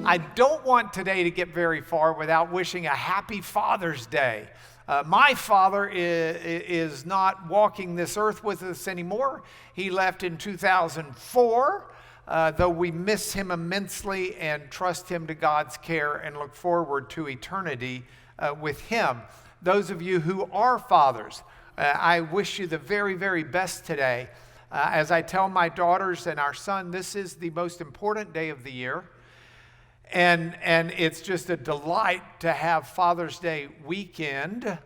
I don't want today to get very far without wishing a happy Father's Day. My father is not walking this earth with us anymore. He left in 2004, though we miss him immensely and trust him to God's care and look forward to eternity with him. Those of you who are fathers, I wish you the very, very best today. As I tell my daughters and our son, this is the most important day of the year. And it's just a delight to have Father's Day weekend,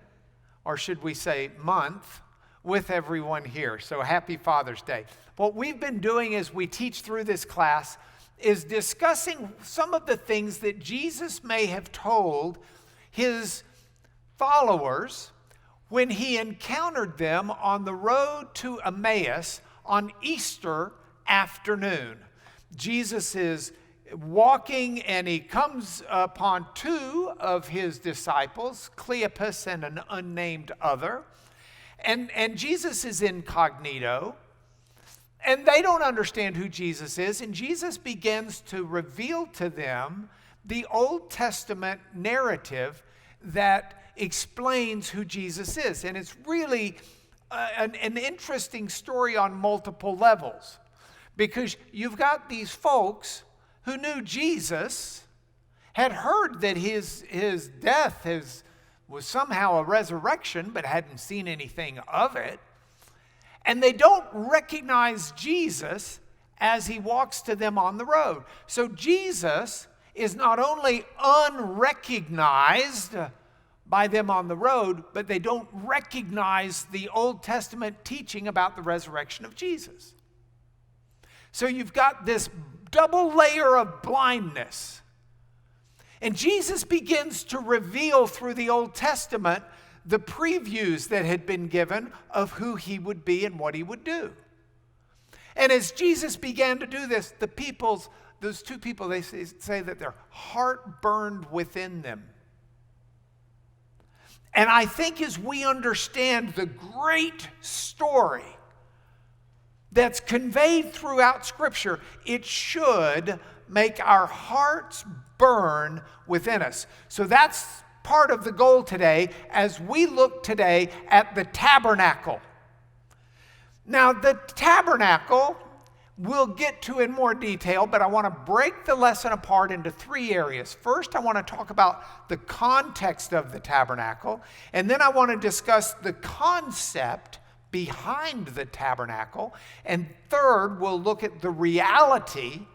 or should we say month, with everyone here. So happy Father's Day. What we've been doing as we teach through this class is discussing some of the things that Jesus may have told his followers when he encountered them on the road to Emmaus on Easter afternoon. Jesus is walking and he comes upon two of his disciples, Cleopas and an unnamed other. And Jesus is incognito. And they don't understand who Jesus is. And Jesus begins to reveal to them the Old Testament narrative that explains who Jesus is. And it's really an interesting story on multiple levels. Because you've got these folks who knew Jesus, had heard that his death was somehow a resurrection, but hadn't seen anything of it. And they don't recognize Jesus as he walks to them on the road. So Jesus is not only unrecognized by them on the road, but they don't recognize the Old Testament teaching about the resurrection of Jesus. So you've got this double layer of blindness. And Jesus begins to reveal through the Old Testament the previews that had been given of who he would be and what he would do. And as Jesus began to do this, those two people, they say that their heart burned within them. And I think as we understand the great story that's conveyed throughout Scripture, it should make our hearts burn within us. So that's part of the goal today as we look today at the tabernacle. Now, the tabernacle we'll get to in more detail, but I want to break the lesson apart into three areas. First, I want to talk about the context of the tabernacle, and then I want to discuss the concept behind the tabernacle. And third, we'll look at the reality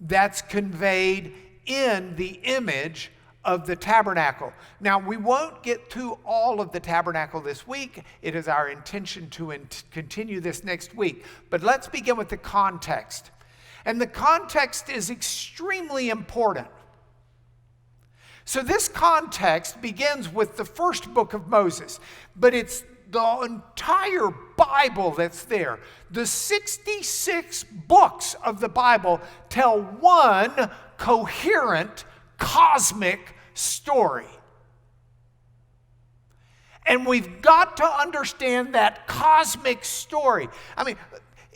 that's conveyed in the image of the tabernacle. Now, we won't get to all of the tabernacle this week. It is our intention to continue this next week. But let's begin with the context. And the context is extremely important. So this context begins with the first book of Moses, but it's the entire Bible that's there. The 66 books of the Bible tell one coherent cosmic story. And we've got to understand that cosmic story. I mean,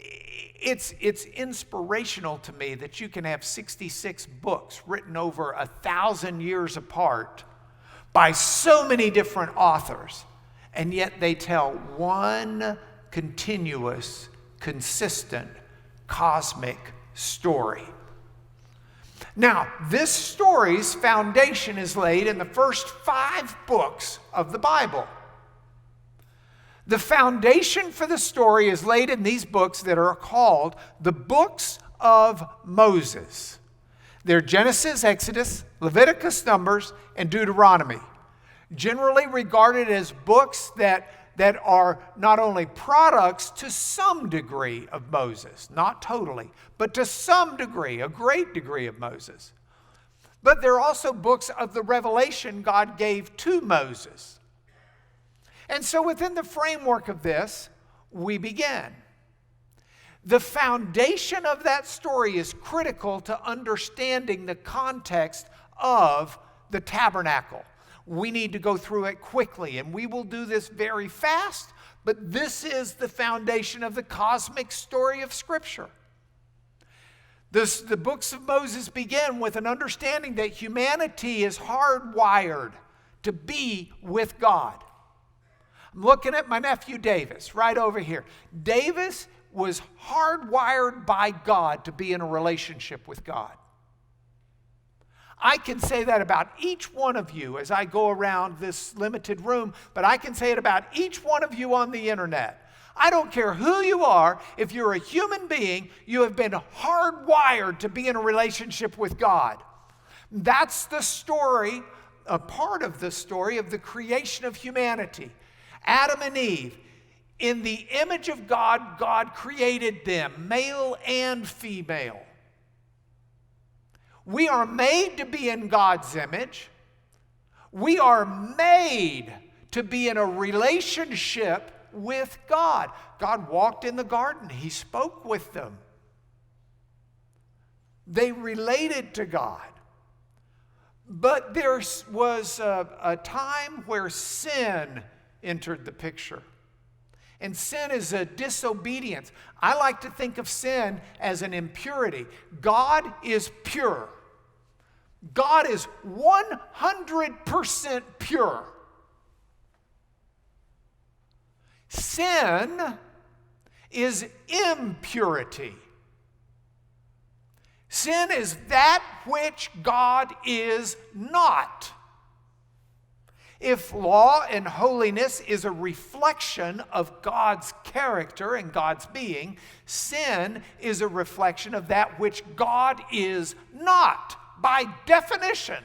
it's inspirational to me that you can have 66 books written over 1,000 years apart by so many different authors. And yet they tell one continuous, consistent, cosmic story. Now, this story's foundation is laid in the first 5 books of the Bible. The foundation for the story is laid in these books that are called the books of Moses. They're Genesis, Exodus, Leviticus, Numbers, and Deuteronomy. Generally regarded as books that are not only products to some degree of Moses, not totally, but to some degree, a great degree of Moses. But they're also books of the revelation God gave to Moses. And so within the framework of this, we begin. The foundation of that story is critical to understanding the context of the tabernacle. We need to go through it quickly, and we will do this very fast, but this is the foundation of the cosmic story of Scripture. The books of Moses begin with an understanding that humanity is hardwired to be with God. I'm looking at my nephew Davis right over here. Davis was hardwired by God to be in a relationship with God. I can say that about each one of you as I go around this limited room, but I can say it about each one of you on the internet. I don't care who you are, if you're a human being, you have been hardwired to be in a relationship with God. That's the story, a part of the story of the creation of humanity. Adam and Eve, in the image of God, God created them, male and female. We are made to be in God's image. We are made to be in a relationship with God. God walked in the garden. He spoke with them. They related to God. But there was a time where sin entered the picture. And sin is a disobedience. I like to think of sin as an impurity. God is pure. God is 100% pure. Sin is impurity. Sin is that which God is not. If law and holiness is a reflection of God's character and God's being, sin is a reflection of that which God is not, by definition.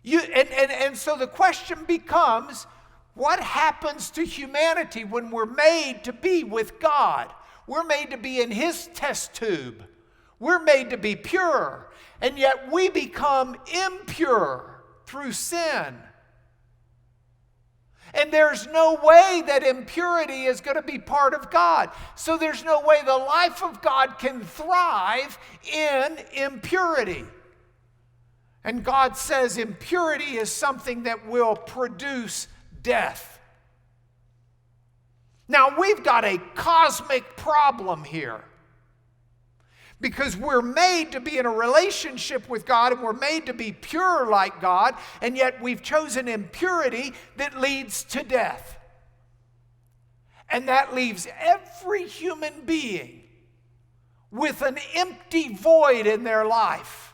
And so the question becomes, what happens to humanity when we're made to be with God? We're made to be in His test tube. We're made to be pure, and yet we become impure through sin. And there's no way that impurity is going to be part of God. So there's no way the life of God can thrive in impurity. And God says impurity is something that will produce death. Now we've got a cosmic problem here. Because we're made to be in a relationship with God and we're made to be pure like God, and yet we've chosen impurity that leads to death. And that leaves every human being with an empty void in their life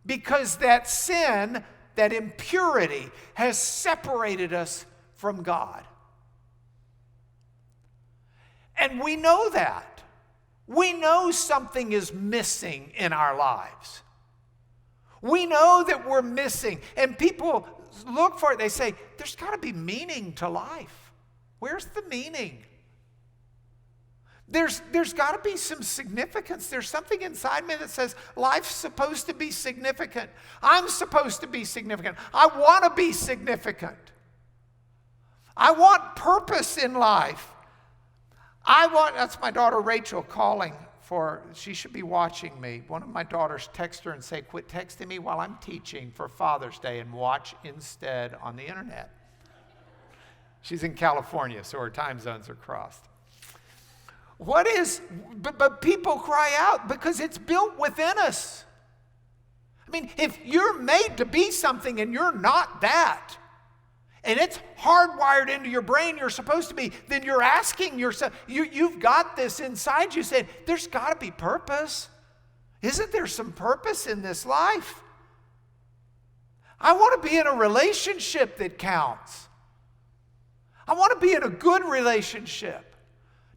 because that sin, that impurity, has separated us from God. And we know that. We know something is missing in our lives. We know that we're missing. And people look for it. They say, there's got to be meaning to life. Where's the meaning? There's got to be some significance. There's something inside me that says life's supposed to be significant. I'm supposed to be significant. I want to be significant. I want purpose in life. That's my daughter Rachel calling she should be watching me. One of my daughters text her and say, quit texting me while I'm teaching for Father's Day and watch instead on the internet. She's in California, so her time zones are crossed. But people cry out because it's built within us. I mean, if you're made to be something and you're not that, and it's hardwired into your brain you're supposed to be, then you're asking yourself, you've got this inside you saying, there's got to be purpose. Isn't there some purpose in this life? I want to be in a relationship that counts. I want to be in a good relationship.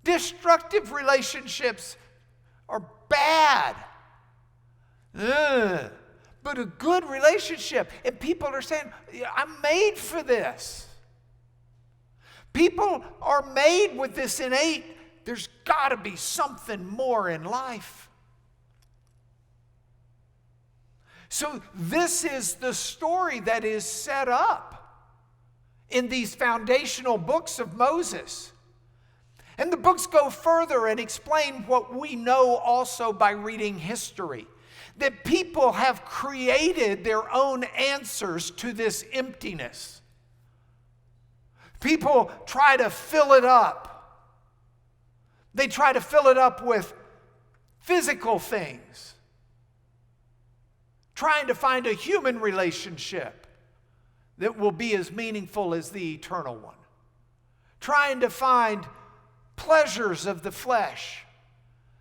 Destructive relationships are bad. Ugh. But a good relationship. And people are saying, I'm made for this. People are made with this innate, there's got to be something more in life. So this is the story that is set up in these foundational books of Moses. And the books go further and explain what we know also by reading history. That people have created their own answers to this emptiness. People try to fill it up. They try to fill it up with physical things, trying to find a human relationship that will be as meaningful as the eternal one, trying to find pleasures of the flesh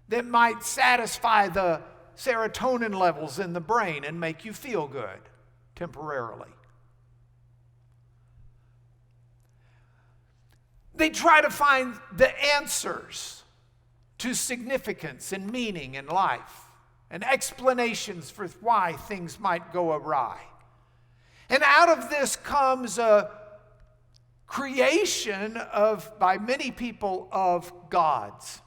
that might satisfy the serotonin levels in the brain and make you feel good temporarily. They try to find the answers to significance and meaning in life and explanations for why things might go awry. And out of this comes a creation by many people of gods.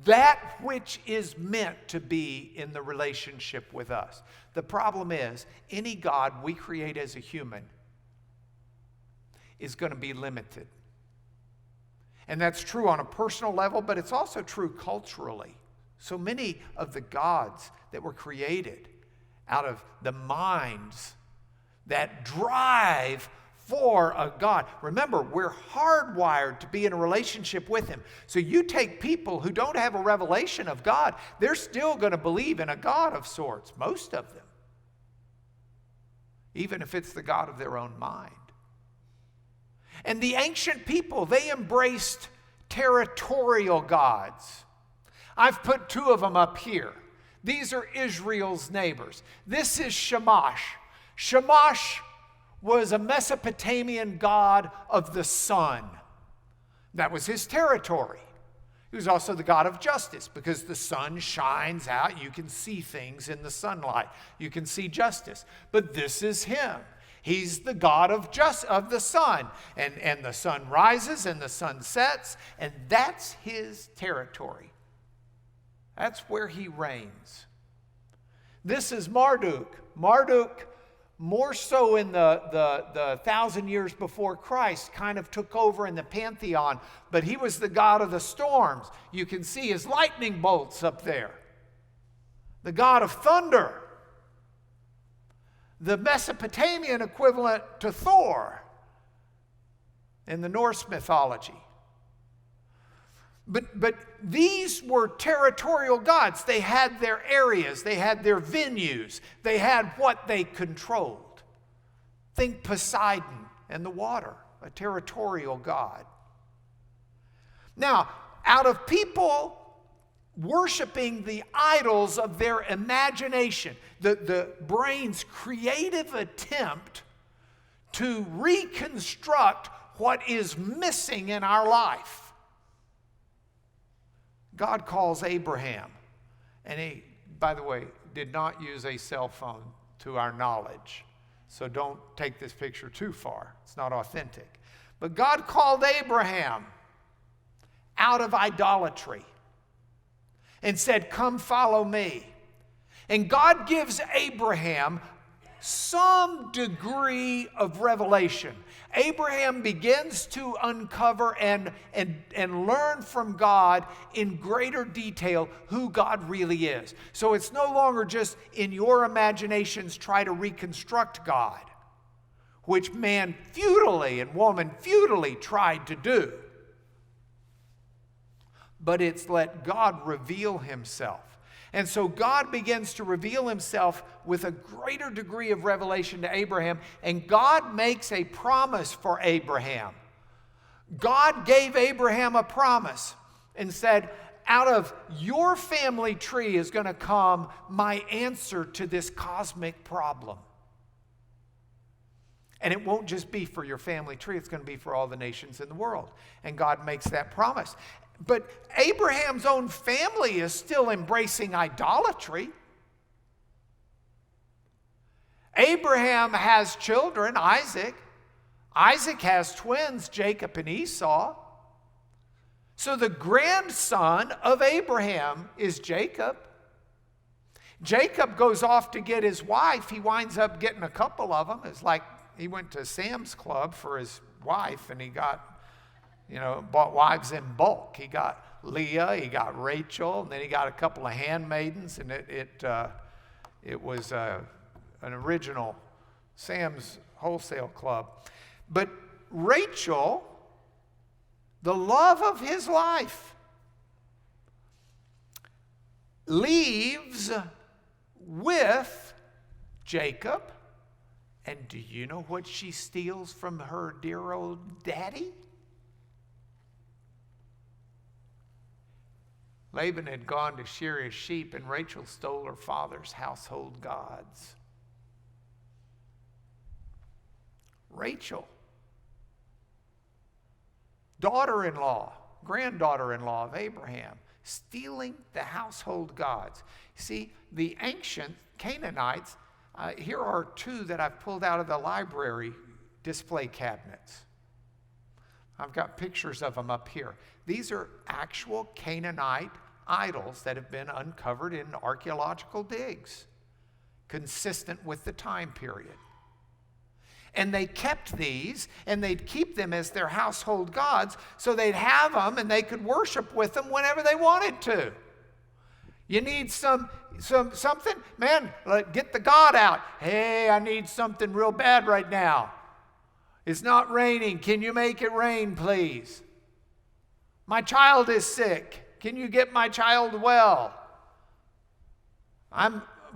That which is meant to be in the relationship with us. The problem is, any God we create as a human is going to be limited. And that's true on a personal level, but it's also true culturally. So many of the gods that were created out of the minds that drive for a God. Remember, we're hardwired to be in a relationship with Him. So you take people who don't have a revelation of God, they're still going to believe in a God of sorts, most of them. Even if it's the God of their own mind. And the ancient people, they embraced territorial gods. I've put two of them up here. These are Israel's neighbors. This is Shamash. Shamash was a Mesopotamian god of the sun. That was his territory. He was also the god of justice because the sun shines out. You can see things in the sunlight. You can see justice. But this is him. He's the God of the sun. And the sun rises and the sun sets, and that's his territory. That's where he reigns. This is Marduk. Marduk, more so in the 1,000 years before Christ, kind of took over in the pantheon, but he was the god of the storms. You can see his lightning bolts up there. The god of thunder. The Mesopotamian equivalent to Thor in the Norse mythology. But these were territorial gods. They had their areas. They had their venues. They had what they controlled. Think Poseidon and the water, a territorial god. Now, out of people worshiping the idols of their imagination, the brain's creative attempt to reconstruct what is missing in our life. God calls Abraham, and he, by the way, did not use a cell phone to our knowledge. So don't take this picture too far. It's not authentic. But God called Abraham out of idolatry and said, "Come follow me." And God gives Abraham some degree of revelation. Abraham begins to uncover and learn from God in greater detail who God really is. So it's no longer just in your imaginations try to reconstruct God, which man futilely and woman futilely tried to do. But it's let God reveal himself. And so God begins to reveal himself with a greater degree of revelation to Abraham, and God makes a promise for Abraham. God gave Abraham a promise and said, out of your family tree is going to come my answer to this cosmic problem. And it won't just be for your family tree, it's going to be for all the nations in the world. And God makes that promise. But Abraham's own family is still embracing idolatry. Abraham has children, Isaac. Isaac has twins, Jacob and Esau. So the grandson of Abraham is Jacob. Jacob goes off to get his wife. He winds up getting a couple of them. It's like he went to Sam's Club for his wife and he got, bought wives in bulk. He got Leah, he got Rachel, and then he got a couple of handmaidens, and it was an original Sam's Wholesale Club. But Rachel, the love of his life, leaves with Jacob. And do you know what she steals from her dear old daddy? Laban had gone to shear his sheep, and Rachel stole her father's household gods. Rachel, daughter-in-law, granddaughter-in-law of Abraham, stealing the household gods. See, the ancient Canaanites, here are two that I've pulled out of the library display cabinets. I've got pictures of them up here. These are actual Canaanite idols that have been uncovered in archaeological digs, consistent with the time period. And they kept these, and they'd keep them as their household gods, so they'd have them and they could worship with them whenever they wanted to. You need something? Man, get the God out. Hey, I need something real bad right now. It's not raining. Can you make it rain, please? My child is sick. Can you get my child well?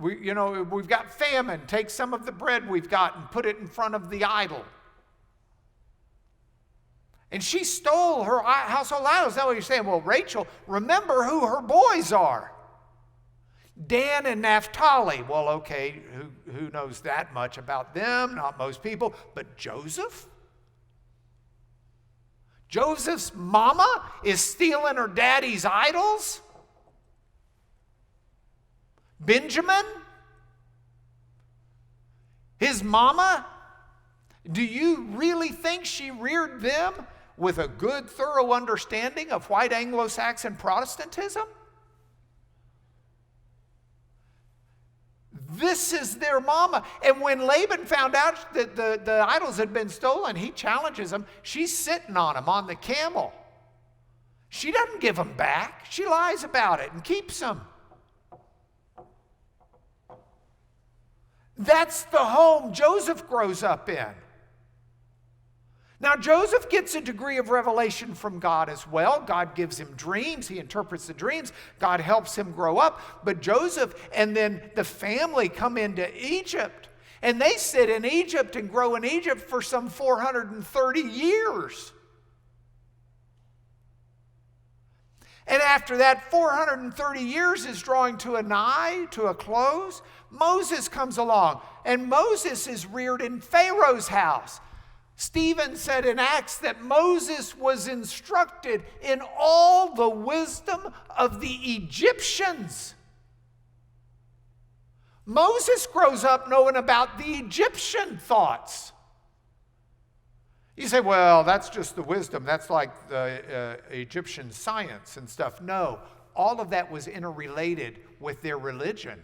We've got famine. Take some of the bread we've got and put it in front of the idol. And she stole her household idol. Is that what you're saying? Well, Rachel, remember who her boys are. Dan and Naphtali. Well, okay, who knows that much about them? Not most people. But Joseph? Joseph's mama is stealing her daddy's idols? Benjamin? His mama? Do you really think she reared them with a good, thorough understanding of white Anglo-Saxon Protestantism? This is their mama. And when Laban found out that the idols had been stolen, he challenges them. She's sitting on them on the camel. She doesn't give them back. She lies about it and keeps them. That's the home Joseph grows up in. Now, Joseph gets a degree of revelation from God as well. God gives him dreams. He interprets the dreams. God helps him grow up. But Joseph and then the family come into Egypt. And they sit in Egypt and grow in Egypt for some 430 years. And after that 430 years is drawing to a close, Moses comes along. And Moses is reared in Pharaoh's house. Stephen said in Acts that Moses was instructed in all the wisdom of the Egyptians. Moses grows up knowing about the Egyptian thoughts. You say, well, that's just the wisdom. That's like the Egyptian science and stuff. No, all of that was interrelated with their religion.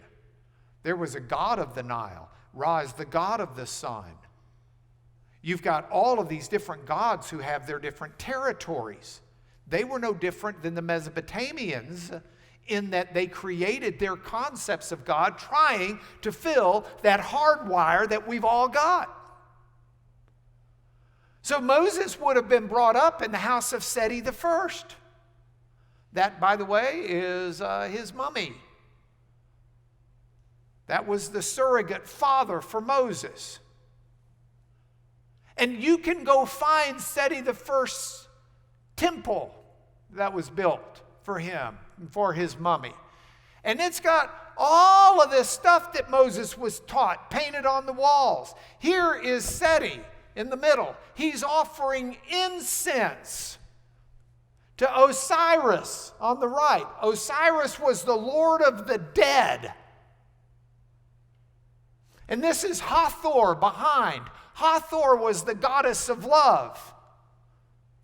There was a god of the Nile. Ra is the god of the sun. You've got all of these different gods who have their different territories. They were no different than the Mesopotamians in that they created their concepts of God trying to fill that hardwire that we've all got. So Moses would have been brought up in the house of Seti the first. That, by the way, is his mummy. That was the surrogate father for Moses. And you can go find Seti the first's temple that was built for him and for his mummy. And it's got all of this stuff that Moses was taught painted on the walls. Here is Seti in the middle. He's offering incense to Osiris on the right. Osiris was the Lord of the dead. And this is Hathor behind. Hathor was the goddess of love,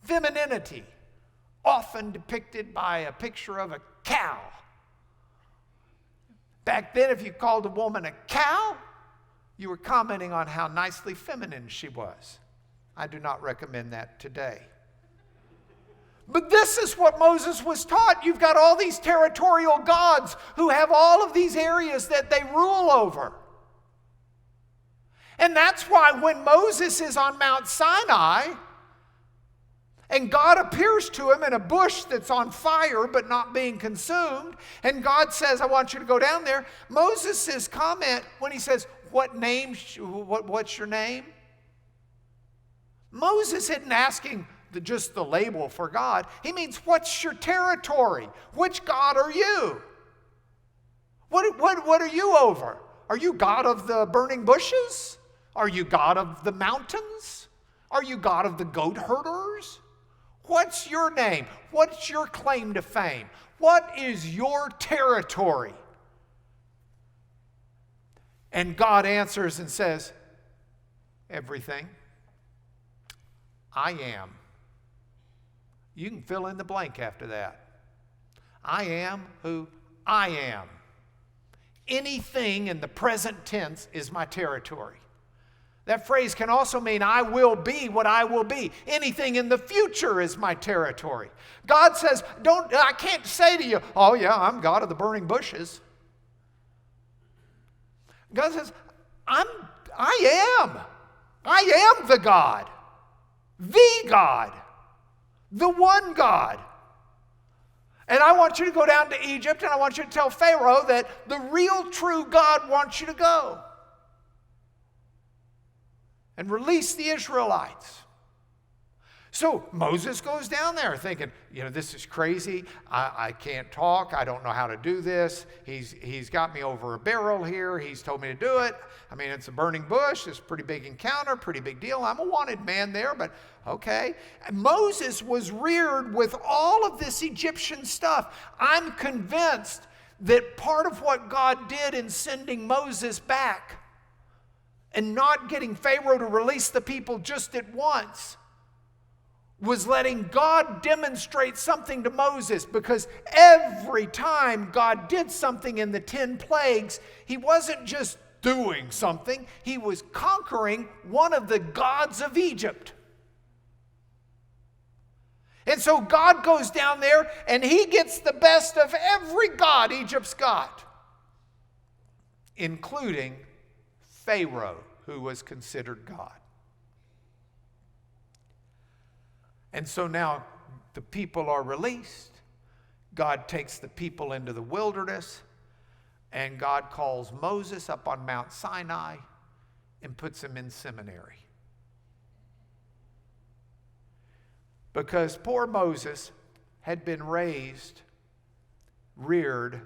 femininity, often depicted by a picture of a cow. Back then, if you called a woman a cow, you were commenting on how nicely feminine she was. I do not recommend that today. But this is what Moses was taught. You've got all these territorial gods who have all of these areas that they rule over. And that's why when Moses is on Mount Sinai And God appears to him in a bush that's on fire but not being consumed. And God says, I want you to go down there. Moses' comment when he says, what's your name? Moses isn't asking just the label for God. He means, what's your territory? Which God are you? What are you over? Are you God of the burning bushes? Are you God of the mountains? Are you God of the goat herders? What's your name? What's your claim to fame? What is your territory? And God answers and says, everything. I am. You can fill in the blank after that. I am who I am. Anything in the present tense is my territory. That phrase can also mean I will be what I will be. Anything in the future is my territory. God says, I can't say to you, oh yeah, I'm God of the burning bushes. God says, I am the God, the one God. And I want you to go down to Egypt, and I want you to tell Pharaoh that the real true God wants you to go and release the Israelites. So Moses goes down there thinking, this is crazy. I can't talk. I don't know how to do this. He's got me over a barrel here. He's told me to do it. I mean, it's a burning bush. It's a pretty big encounter, pretty big deal. I'm a wanted man there, but okay. And Moses was reared with all of this Egyptian stuff. I'm convinced that part of what God did in sending Moses back and not getting Pharaoh to release the people just at once was letting God demonstrate something to Moses, because every time God did something in the 10 plagues, he wasn't just doing something, he was conquering one of the gods of Egypt. And so God goes down there and he gets the best of every god Egypt's got, including Pharaoh, who was considered God. And so now the people are released. God takes the people into the wilderness, and God calls Moses up on Mount Sinai and puts him in seminary. Because poor Moses had been reared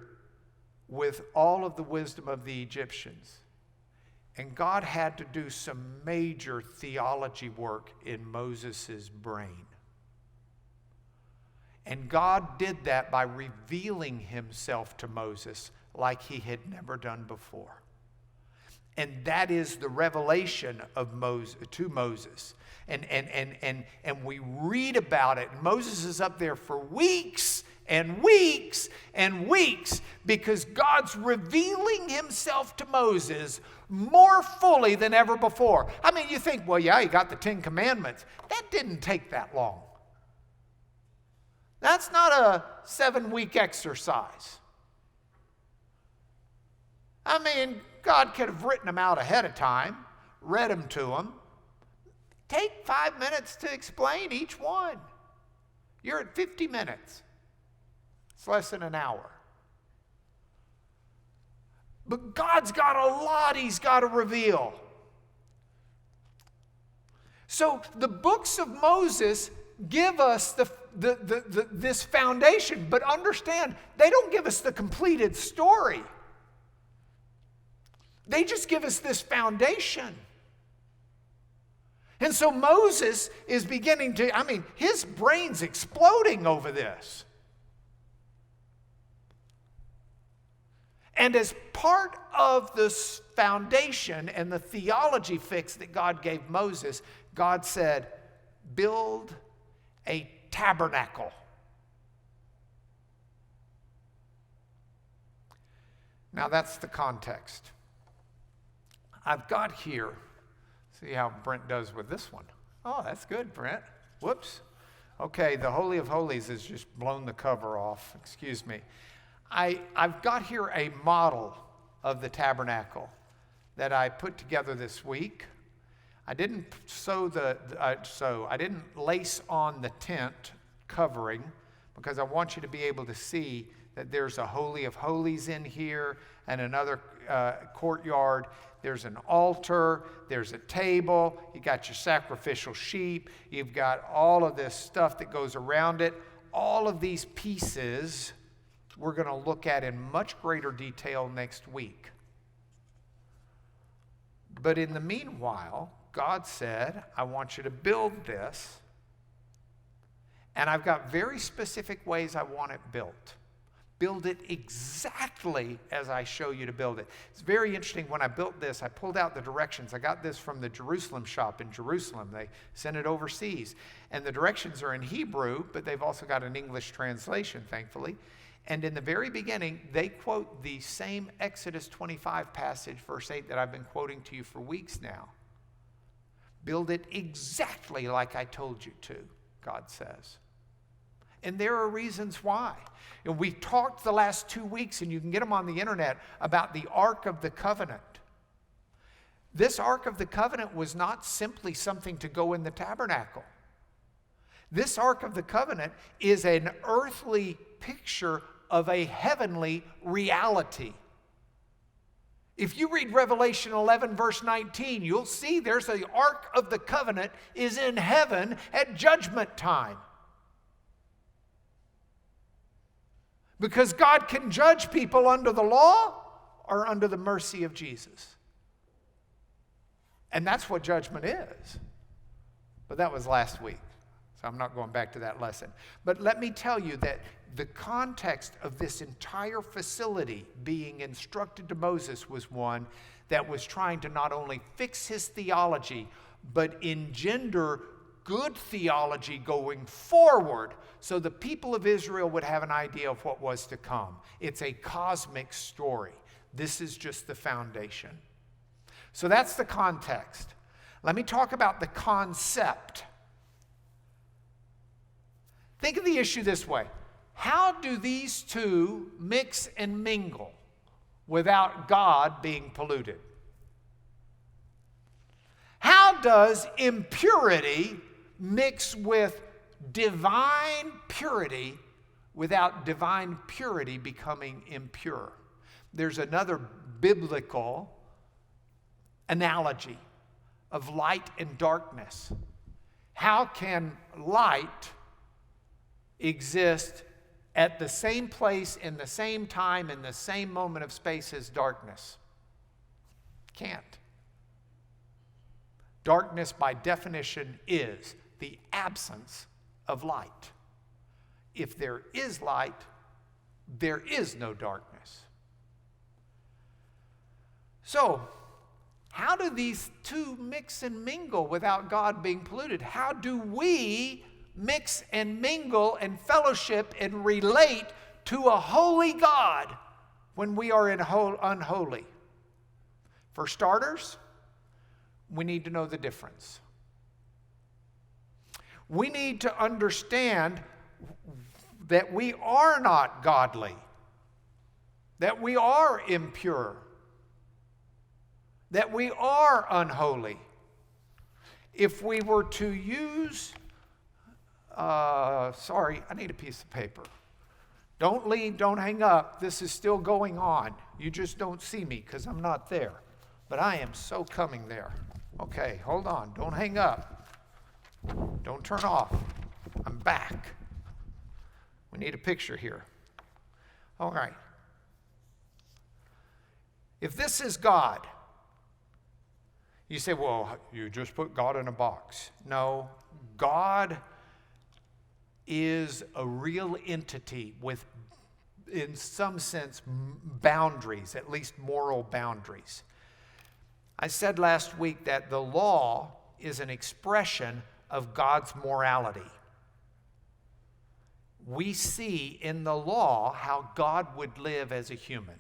with all of the wisdom of the Egyptians. And God had to do some major theology work in Moses' brain. And God did that by revealing himself to Moses like he had never done before. And that is the revelation of to Moses. And we read about it. Moses is up there for weeks and weeks and weeks because God's revealing himself to Moses more fully than ever before. I mean, you think, well, yeah, he got the 10 Commandments. That didn't take that long. That's not a 7-week exercise. I mean, God could have written them out ahead of time, read them to them. Take 5 minutes to explain each one. You're at 50 minutes. It's less than an hour. But God's got a lot he's got to reveal. So the books of Moses give us this foundation, but understand, they don't give us the completed story. They just give us this foundation. And so Moses is beginning to, his brain's exploding over this. And as part of this foundation and the theology fix that God gave Moses, God said, build a tabernacle. Now that's the context. I've got here, see how Brent does with this one. Oh, that's good, Brent. Whoops. Okay, the Holy of Holies has just blown the cover off. Excuse me. I've got here a model of the tabernacle that I put together this week. I didn't I didn't lace on the tent covering because I want you to be able to see that there's a Holy of Holies in here and another courtyard. There's an altar, there's a table, you got your sacrificial sheep, you've got all of this stuff that goes around it. All of these pieces we're going to look at in much greater detail next week. But in the meanwhile, God said, I want you to build this, and I've got very specific ways I want it built. Build it exactly as I show you to build it. It's very interesting. When I built this, I pulled out the directions. I got this from the Jerusalem shop in Jerusalem. They sent it overseas. And the directions are in Hebrew, but they've also got an English translation, thankfully. And in the very beginning, they quote the same Exodus 25 passage, verse 8, that I've been quoting to you for weeks now. Build it exactly like I told you to, God says. And there are reasons why. And we talked the last 2 weeks, and you can get them on the internet, about the Ark of the Covenant. This Ark of the Covenant was not simply something to go in the tabernacle. This Ark of the Covenant is an earthly picture of a heavenly reality. If you read Revelation 11, verse 19, you'll see there's the Ark of the Covenant is in heaven at judgment time. Because God can judge people under the law or under the mercy of Jesus. And that's what judgment is. But that was last week, so I'm not going back to that lesson. But let me tell you that the context of this entire facility being instructed to Moses was one that was trying to not only fix his theology, but engender good theology going forward so the people of Israel would have an idea of what was to come. It's a cosmic story. This is just the foundation. So that's the context. Let me talk about the concept. Think of the issue this way. How do these two mix and mingle without God being polluted? How does impurity mix with divine purity without divine purity becoming impure? There's another biblical analogy of light and darkness. How can light exist at the same place, in the same time, in the same moment of space as darkness? Can't. Darkness, by definition, is the absence of light. If there is light, there is no darkness. So, how do these two mix and mingle without God being polluted? How do we mix and mingle and fellowship and relate to a holy God when we are unholy? For starters, we need to know the difference. We need to understand that we are not godly, that we are impure, that we are unholy. If we were to use, sorry, I need a piece of paper. Don't leave, don't hang up. This is still going on. You just don't see me because I'm not there. But I am so coming there. Okay, hold on. Don't hang up. Don't turn off. I'm back. We need a picture here. All right. If this is God, you say, well, you just put God in a box. No, God is a real entity with, in some sense, boundaries, at least moral boundaries. I said last week that the law is an expression of God's morality. We see in the law how God would live as a human.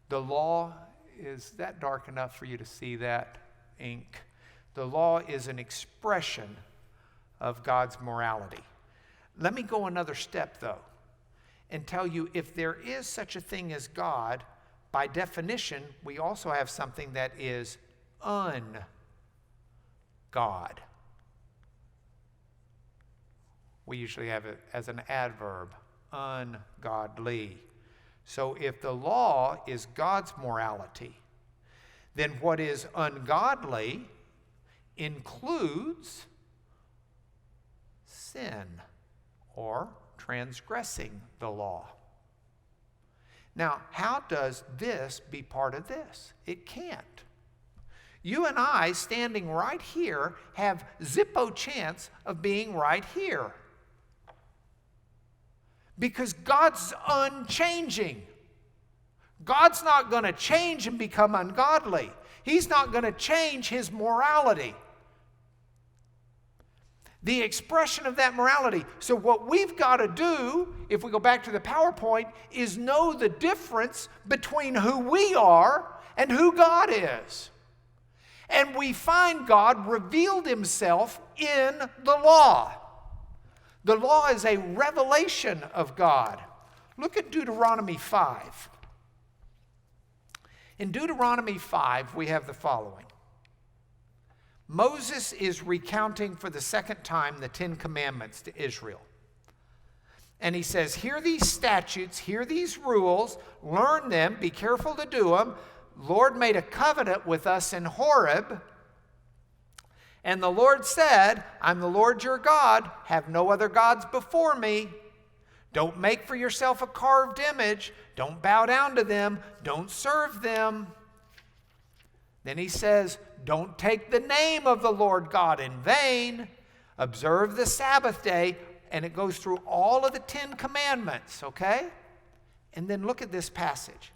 The law, is that dark enough for you to see that ink? The law is an expression of God's morality. Let me go another step, though, and tell you if there is such a thing as God, by definition, we also have something that is God. We usually have it as an adverb, ungodly. So if the law is God's morality, then what is ungodly includes sin or transgressing the law. Now, how does this be part of this? It can't. You and I, standing right here, have zippo chance of being right here. Because God's unchanging. God's not going to change and become ungodly. He's not going to change his morality. The expression of that morality. So what we've got to do, if we go back to the PowerPoint, is know the difference between who we are and who God is. And we find God revealed himself in the law. The law is a revelation of God. Look at Deuteronomy 5. In Deuteronomy 5, we have the following. Moses is recounting for the second time the 10 Commandments to Israel. And he says, hear these statutes, hear these rules, learn them, be careful to do them. Lord made a covenant with us in Horeb. And the Lord said, I'm the Lord your God, have no other gods before me. Don't make for yourself a carved image. Don't bow down to them. Don't serve them. Then he says, don't take the name of the Lord God in vain. Observe the Sabbath day. And it goes through all of the 10 Commandments, okay? And then look at this passage.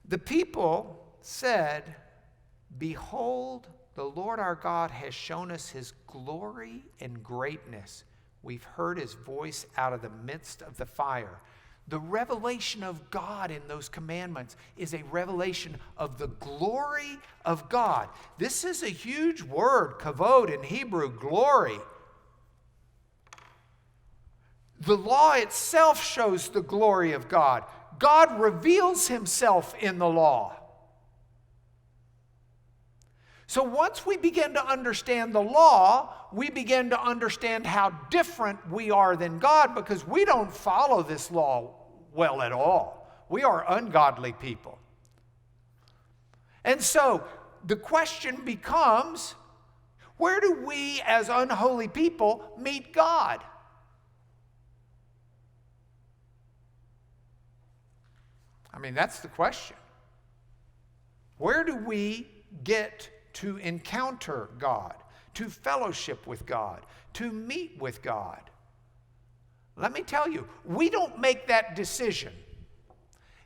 The people said, behold, the Lord our God has shown us his glory and greatness. We've heard his voice out of the midst of the fire. The revelation of God in those commandments is a revelation of the glory of God. This is a huge word, kavod in Hebrew, glory. The law itself shows the glory of God. God reveals himself in the law. So once we begin to understand the law, we begin to understand how different we are than God, because we don't follow this law well at all. We are ungodly people. And so the question becomes, where do we as unholy people meet God? I mean, that's the question. Where do we get to encounter God, to fellowship with God, to meet with God? Let me tell you, we don't make that decision.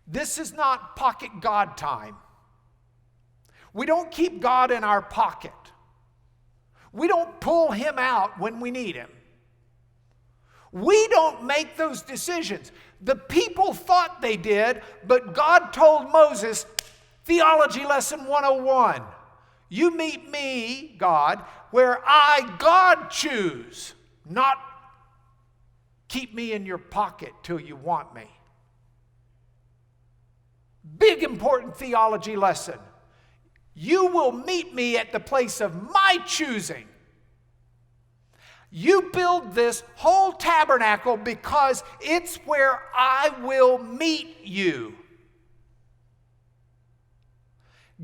This is not pocket God time. We don't keep God in our pocket. We don't pull him out when we need him. We don't make those decisions. The people thought they did, but God told Moses, Theology Lesson 101, you meet me, God, where I, God, choose, not keep me in your pocket till you want me. Big important theology lesson. You will meet me at the place of my choosing. You build this whole tabernacle because it's where I will meet you.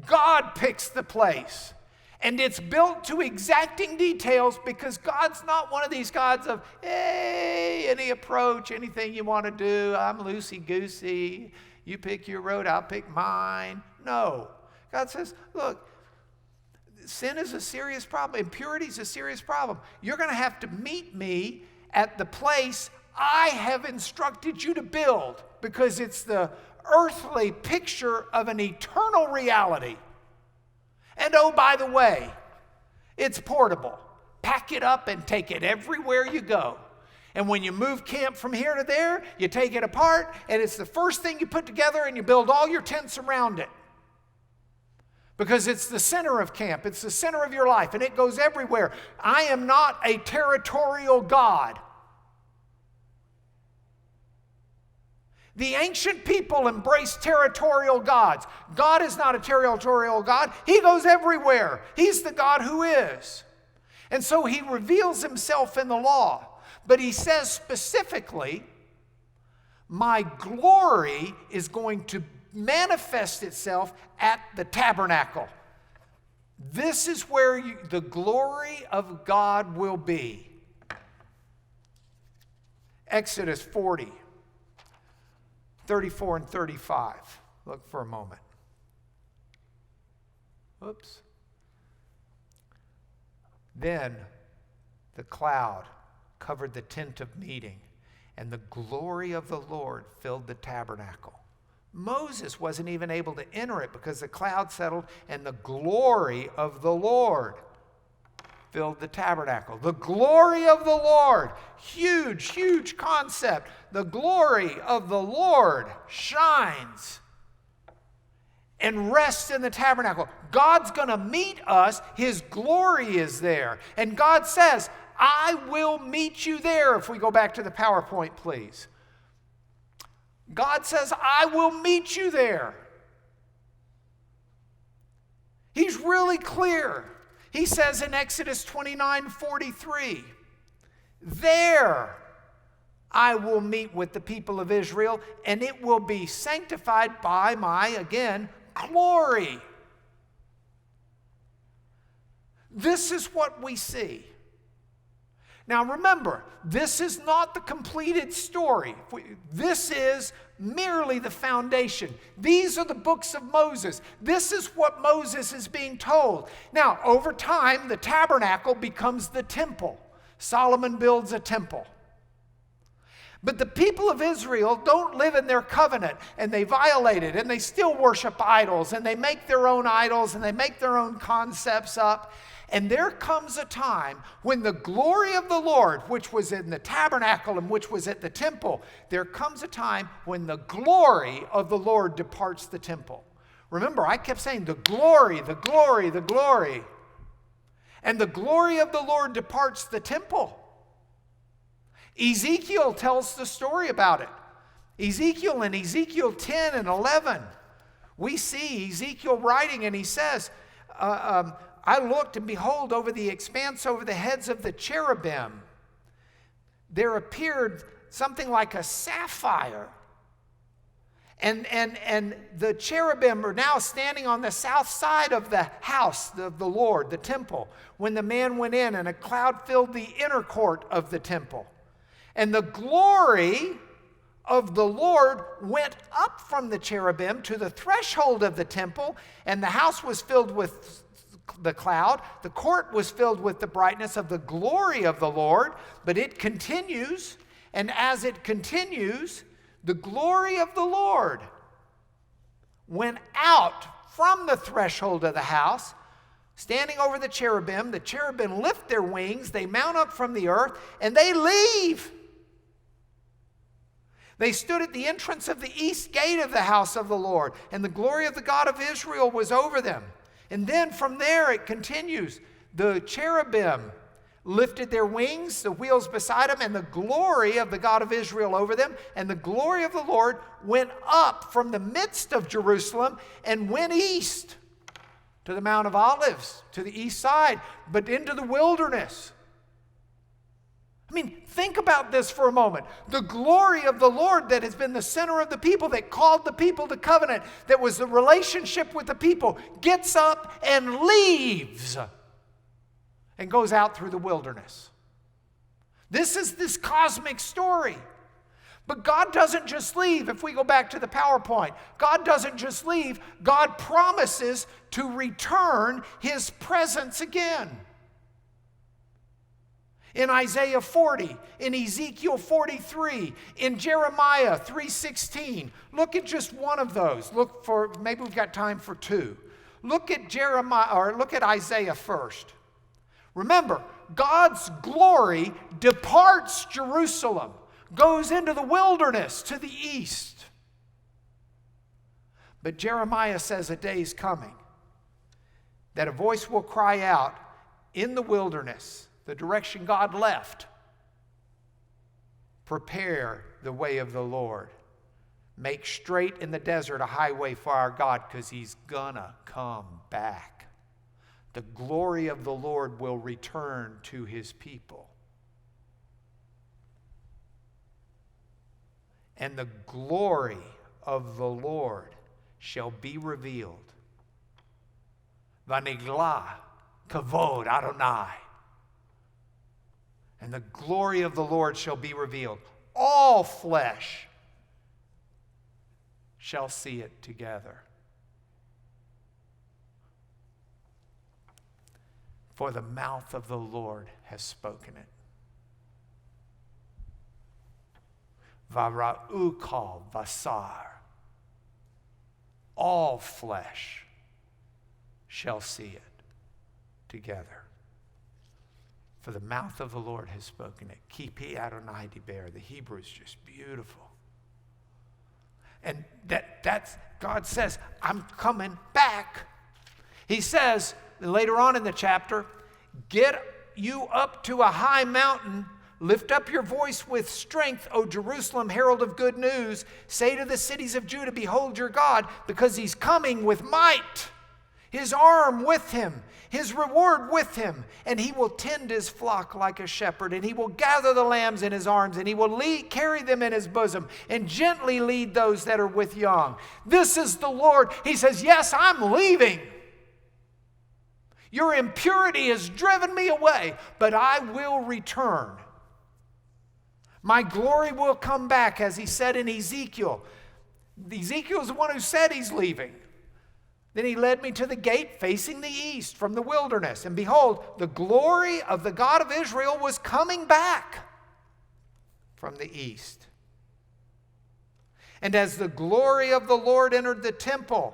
God picks the place. And it's built to exacting details because God's not one of these gods of, hey, any approach, anything you want to do, I'm loosey-goosey. You pick your road, I'll pick mine. No. God says, look, sin is a serious problem. Impurity is a serious problem. You're going to have to meet me at the place I have instructed you to build, because it's the earthly picture of an eternal reality. And oh, by the way, it's portable. Pack it up and take it everywhere you go. And when you move camp from here to there, you take it apart, and it's the first thing you put together, and you build all your tents around it. Because it's the center of camp. It's the center of your life, and it goes everywhere. I am not a territorial God. The ancient people embraced territorial gods. God is not a territorial God. He goes everywhere. He's the God who is. And so he reveals himself in the law. But he says specifically, my glory is going to manifest itself at the tabernacle. This is where the glory of God will be. Exodus 40, 34 and 35. Look for a moment. Oops. Then the cloud covered the tent of meeting, and the glory of the Lord filled the tabernacle. Moses wasn't even able to enter it because the cloud settled, and the glory of the Lord filled the tabernacle. The glory of the Lord. Huge, huge concept. The glory of the Lord shines and rests in the tabernacle. God's going to meet us. His glory is there. And God says, I will meet you there. If we go back to the PowerPoint, please. God says, I will meet you there. He's really clear. He says in Exodus 29:43, there I will meet with the people of Israel, and it will be sanctified by my, again, glory. This is what we see. Now remember, this is not the completed story. This is merely the foundation. These are the books of Moses. This is what Moses is being told. Now, over time, the tabernacle becomes the temple. Solomon builds a temple. But the people of Israel don't live in their covenant, and they violate it, and they still worship idols, and they make their own idols, and they make their own concepts up. And there comes a time when the glory of the Lord, which was in the tabernacle and which was at the temple, there comes a time when the glory of the Lord departs the temple. Remember, I kept saying the glory, the glory, the glory. And the glory of the Lord departs the temple. Ezekiel tells the story about it. Ezekiel in Ezekiel 10 and 11, we see Ezekiel writing, and he says, I looked, and behold, over the expanse, over the heads of the cherubim, there appeared something like a sapphire. And the cherubim are now standing on the south side of the house of the Lord, the temple, when the man went in, and a cloud filled the inner court of the temple. And the glory of the Lord went up from the cherubim to the threshold of the temple, and the house was filled with the cloud. The court was filled with the brightness of the glory of the Lord. But it continues, and as it continues, the glory of the Lord went out from the threshold of the house, standing over the cherubim. The cherubim lift their wings, they mount up from the earth, and they leave. They stood at the entrance of the east gate of the house of the Lord, and the glory of the God of Israel was over them. And then from there it continues. The cherubim lifted their wings, the wheels beside them, and the glory of the God of Israel over them. And the glory of the Lord went up from the midst of Jerusalem and went east to the Mount of Olives, to the east side, but into the wilderness. I mean, think about this for a moment. The glory of the Lord that has been the center of the people, that called the people to covenant, that was the relationship with the people, gets up and leaves and goes out through the wilderness. This is this cosmic story. But God doesn't just leave. If we go back to the PowerPoint, God doesn't just leave. God promises to return His presence again. In Isaiah 40, in Ezekiel 43, in Jeremiah 3:16. Look at just one of those. Look for, maybe we've got time for two. Look at Jeremiah, or look at Isaiah first. Remember, God's glory departs Jerusalem, goes into the wilderness to the east. But Jeremiah says a day is coming that a voice will cry out in the wilderness, the direction God left, prepare the way of the Lord. Make straight in the desert a highway for our God, because he's gonna come back. The glory of the Lord will return to his people. And the glory of the Lord shall be revealed. Vanigla kavod Adonai. And the glory of the Lord shall be revealed. All flesh shall see it together. For the mouth of the Lord has spoken it. Vara'u kal vasar. All flesh shall see it together. For the mouth of the Lord has spoken it. Kipi Adonai diber. The Hebrew is just beautiful. And that's God says, I'm coming back. He says later on in the chapter, get you up to a high mountain, lift up your voice with strength, O Jerusalem, herald of good news. Say to the cities of Judah, behold your God, because he's coming with might, his arm with him, his reward with him, and he will tend his flock like a shepherd, and he will gather the lambs in his arms, and he will carry them in his bosom, and gently lead those that are with young. This is the Lord. He says, yes, I'm leaving. Your impurity has driven me away, but I will return. My glory will come back, as he said in Ezekiel. Ezekiel is the one who said he's leaving. Then he led me to the gate facing the east from the wilderness. And behold, the glory of the God of Israel was coming back from the east. And as the glory of the Lord entered the temple,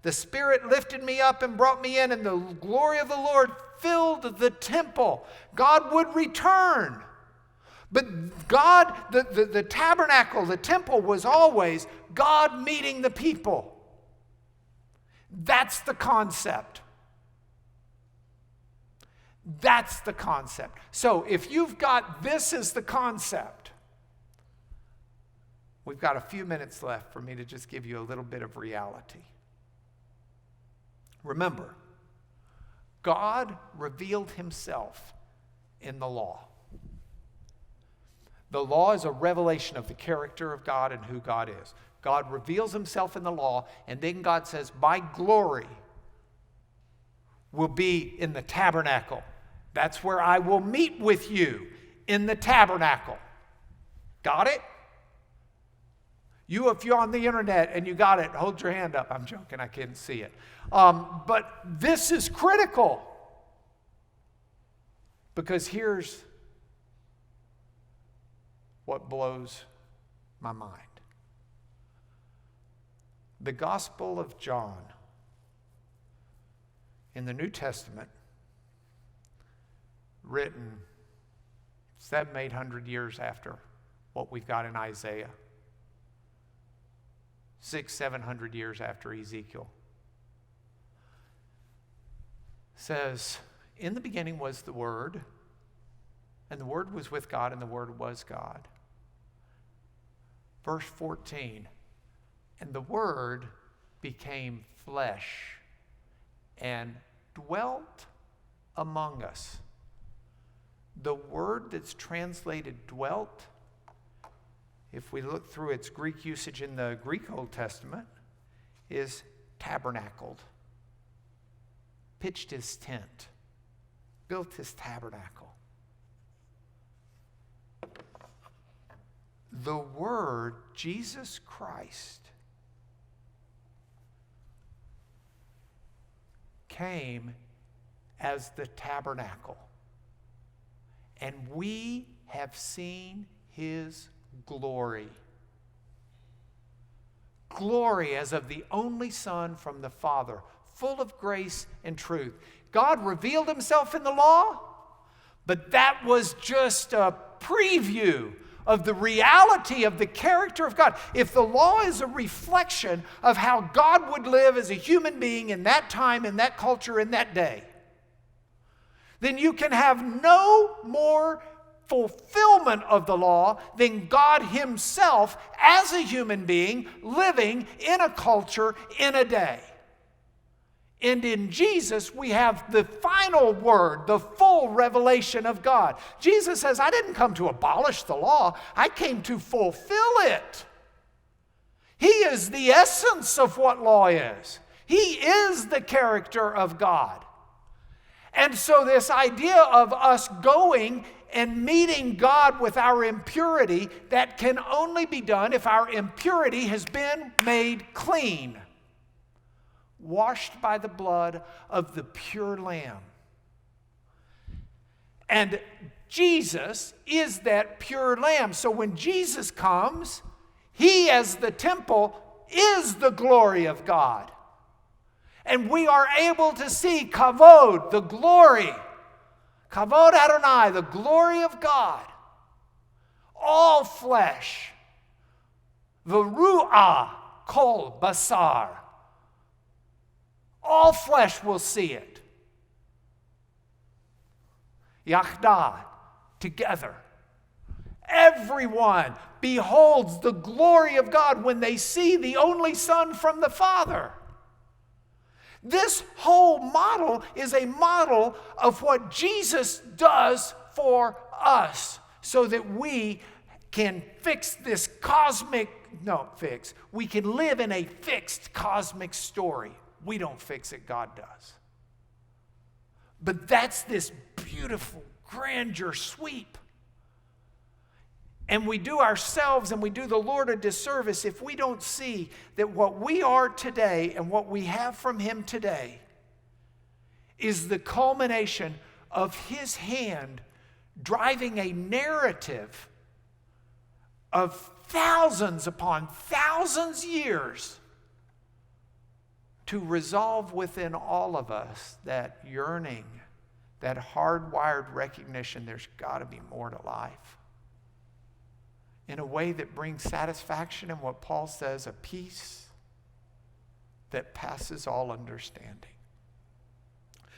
the Spirit lifted me up and brought me in, and the glory of the Lord filled the temple. God would return. But God, the tabernacle, the temple was always God meeting the people. That's the concept. That's the concept. So if you've got this as the concept, we've got a few minutes left for me to just give you a little bit of reality. Remember, God revealed himself in the law. The law is a revelation of the character of God and who God is. God reveals himself in the law, and then God says, my glory will be in the tabernacle. That's where I will meet with you, in the tabernacle. Got it? You, if you're on the internet and you got it, hold your hand up. I'm joking, I can't see it. But this is critical, because here's what blows my mind. The Gospel of John in the New Testament, written 700-800 years after what we've got in Isaiah, 600-700 years after Ezekiel, says, in the beginning was the Word, and the Word was with God, and the Word was God. Verse 14, and the Word became flesh and dwelt among us. The word that's translated dwelt, if we look through its Greek usage in the Greek Old Testament, is tabernacled. Pitched his tent, built his tabernacle. The Word, Jesus Christ, came as the tabernacle, and we have seen his glory. Glory as of the only Son from the Father, full of grace and truth. God revealed himself in the law, but that was just a preview of the reality of the character of God. If the law is a reflection of how God would live as a human being in that time, in that culture, in that day, then you can have no more fulfillment of the law than God himself as a human being living in a culture in a day. And in Jesus, we have the final word, the full revelation of God. Jesus says, I didn't come to abolish the law. I came to fulfill it. He is the essence of what law is. He is the character of God. And so this idea of us going and meeting God with our impurity, that can only be done if our impurity has been made clean, washed by the blood of the pure Lamb. And Jesus is that pure Lamb. So when Jesus comes, he as the temple is the glory of God. And we are able to see kavod, the glory. Kavod Adonai, the glory of God. All flesh. V'ru'ah kol basar. All flesh will see it. Yachdah, together. Everyone beholds the glory of God when they see the only Son from the Father. This whole model is a model of what Jesus does for us so that we can we can live in a fixed cosmic story. We don't fix it, God does. But that's this beautiful grandeur sweep. And we do ourselves and we do the Lord a disservice if we don't see that what we are today and what we have from him today is the culmination of his hand driving a narrative of thousands upon thousands years to resolve within all of us that yearning, that hardwired recognition there's got to be more to life. In a way that brings satisfaction and what Paul says, a peace that passes all understanding.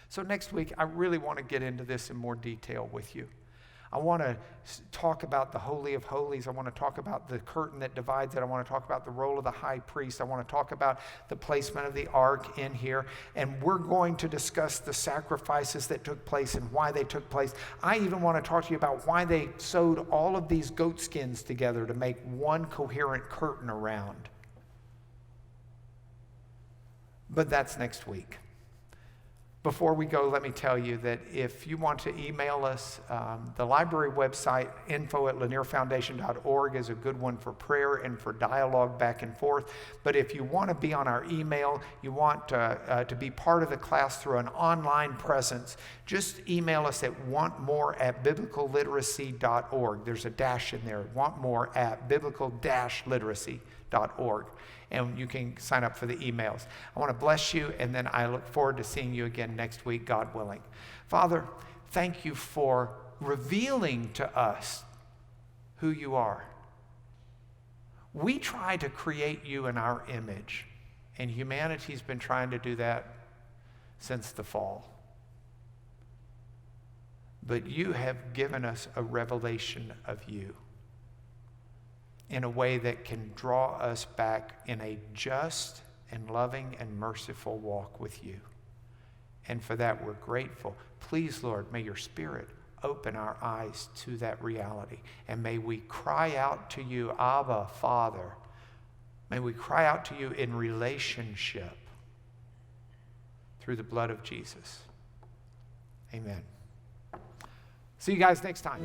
So next week, I really want to get into this in more detail with you. I want to talk about the Holy of Holies. I want to talk about the curtain that divides it. I want to talk about the role of the high priest. I want to talk about the placement of the ark in here. And we're going to discuss the sacrifices that took place and why they took place. I even want to talk to you about why they sewed all of these goat skins together to make one coherent curtain around. But that's next week. Before we go, let me tell you that if you want to email us, the library website, info@lanierfoundation.org, is a good one for prayer and for dialogue back and forth. But if you want to be on our email, you want to be part of the class through an online presence, just email us at wantmore@biblicalliteracy.org. There's a dash in there, wantmore@biblical-literacy.org. And you can sign up for the emails. I want to bless you, and then I look forward to seeing you again next week, God willing. Father, thank you for revealing to us who you are. We try to create you in our image, and humanity's been trying to do that since the fall. But you have given us a revelation of you in a way that can draw us back in a just and loving and merciful walk with you. And for that, we're grateful. Please, Lord, may your Spirit open our eyes to that reality. And may we cry out to you, Abba, Father. May we cry out to you in relationship through the blood of Jesus. Amen. See you guys next time.